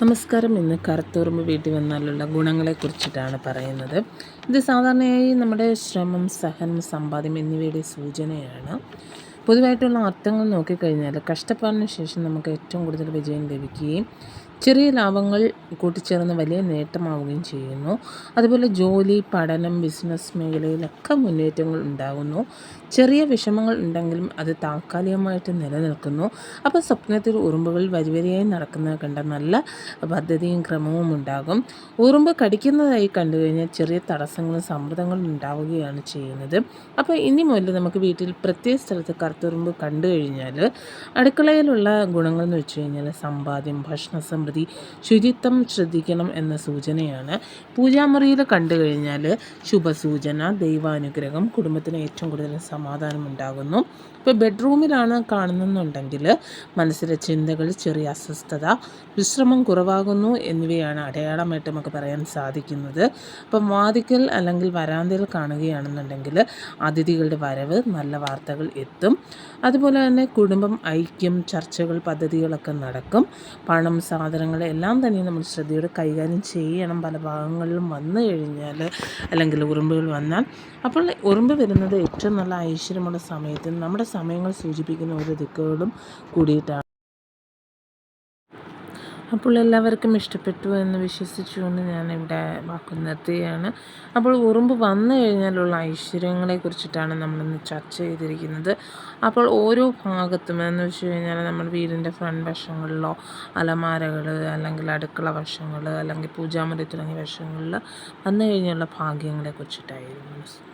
നമസ്കാരം. ഇന്ന് കറുത്തുറുമ്പ് വീട്ടിൽ വന്നാലുള്ള ഗുണങ്ങളെക്കുറിച്ചിട്ടാണ് പറയുന്നത്. ഇത് സാധാരണയായി നമ്മുടെ ശ്രമം, സഹനം, സമ്പാദ്യം എന്നിവയുടെ സൂചനയാണ്. പൊതുവായിട്ടുള്ള അർത്ഥങ്ങൾ നോക്കിക്കഴിഞ്ഞാൽ കഷ്ടപ്പാടിന് ശേഷം നമുക്ക് ഏറ്റവും കൂടുതൽ വിജയം ലഭിക്കുകയും ചെറിയ ലാഭങ്ങൾ കൂട്ടിച്ചേർന്ന് വലിയ നേട്ടമാവുകയും ചെയ്യുന്നു. അതുപോലെ ജോലി, പഠനം, ബിസിനസ് മേഖലയിലൊക്കെ മുന്നേറ്റങ്ങൾ ഉണ്ടാകുന്നു. ചെറിയ വിഷമങ്ങൾ ഉണ്ടെങ്കിലും അത് താൽക്കാലികമായിട്ട് നിലനിൽക്കുന്നു. അപ്പോൾ സ്വപ്നത്തിൽ ഉറുമ്പുകൾ വരിവരിയായി നടക്കുന്നത് കണ്ട നല്ല പദ്ധതിയും ക്രമവും ഉണ്ടാകും. ഉറുമ്പ് കടിക്കുന്നതായി കണ്ടു കഴിഞ്ഞാൽ ചെറിയ തടസ്സങ്ങളും സമ്മർദ്ദങ്ങളും ഉണ്ടാവുകയാണ് ചെയ്യുന്നത്. അപ്പോൾ ഇനി മുതൽ നമുക്ക് വീട്ടിൽ പ്രത്യേക സ്ഥലത്ത് കറുത്തുറുമ്പ് കണ്ടു കഴിഞ്ഞാൽ അടുക്കളയിലുള്ള ഗുണങ്ങൾ എന്ന് വെച്ച് കഴിഞ്ഞാൽ സമ്പാദ്യം, ഭക്ഷണ സമൃദ്ധി, ശുചിത്വം ശ്രദ്ധിക്കണം എന്ന സൂചനയാണ്. പൂജാമുറിയിൽ കണ്ടു കഴിഞ്ഞാൽ ശുഭസൂചന, ദൈവാനുഗ്രഹം, കുടുംബത്തിന് ഏറ്റവും കൂടുതൽ സമാധാനം ഉണ്ടാകുന്നു. ഇപ്പോൾ ബെഡ്റൂമിലാണ് കാണുന്നുണ്ടെങ്കിൽ മനസ്സിലെ ചിന്തകൾ, ചെറിയ അസ്വസ്ഥത, വിശ്രമം കുറവാകുന്നു എന്നിവയാണ് അടയാളമായിട്ട് നമുക്ക് പറയാൻ സാധിക്കുന്നത്. ഇപ്പം വാതിക്കൽ അല്ലെങ്കിൽ വരാന്തയിൽ കാണുകയാണെന്നുണ്ടെങ്കിൽ അതിഥികളുടെ വരവ്, നല്ല വാർത്തകൾ എത്തും. അതുപോലെ തന്നെ കുടുംബം ഐക്യം, ചർച്ചകൾ, പദ്ധതികളൊക്കെ നടക്കും. പണം, സാധനങ്ങൾ എല്ലാം തന്നെ നമ്മൾ ശ്രദ്ധയോടെ കൈകാര്യം ചെയ്യണം. പല ഭാഗങ്ങളിലും വന്നു കഴിഞ്ഞാൽ അല്ലെങ്കിൽ ഉറുമ്പുകൾ വന്നാൽ, അപ്പോൾ ഉറുമ്പ് വരുന്നത് ഏറ്റവും നല്ല ഐശ്വര്യമുള്ള സമയത്ത് നമ്മുടെ സമയങ്ങൾ സൂചിപ്പിക്കുന്ന ഓരോ ദിക്കുകളും കൂടിയിട്ടാണ്. അപ്പോൾ എല്ലാവർക്കും ഇഷ്ടപ്പെട്ടു എന്ന് വിശ്വസിച്ചുകൊണ്ട് ഞാനിവിടെ വാക്ക് നിർത്തുകയാണ്. അപ്പോൾ ഉറുമ്പ് വന്നു കഴിഞ്ഞാലുള്ള ഐശ്വര്യങ്ങളെ കുറിച്ചിട്ടാണ് നമ്മളിന്ന് ചർച്ച ചെയ്തിരിക്കുന്നത്. അപ്പോൾ ഓരോ ഭാഗത്തും എന്ന് വെച്ച് കഴിഞ്ഞാൽ നമ്മുടെ വീടിൻ്റെ ഫ്രണ്ട് വശങ്ങളിലോ, അലമാരകൾ, അല്ലെങ്കിൽ അടുക്കള വശങ്ങൾ, അല്ലെങ്കിൽ പൂജാമുറി തുടങ്ങിയ വശങ്ങളിൽ വന്നു കഴിഞ്ഞുള്ള ഭാഗ്യങ്ങളെ കുറിച്ചിട്ടായിരുന്നു.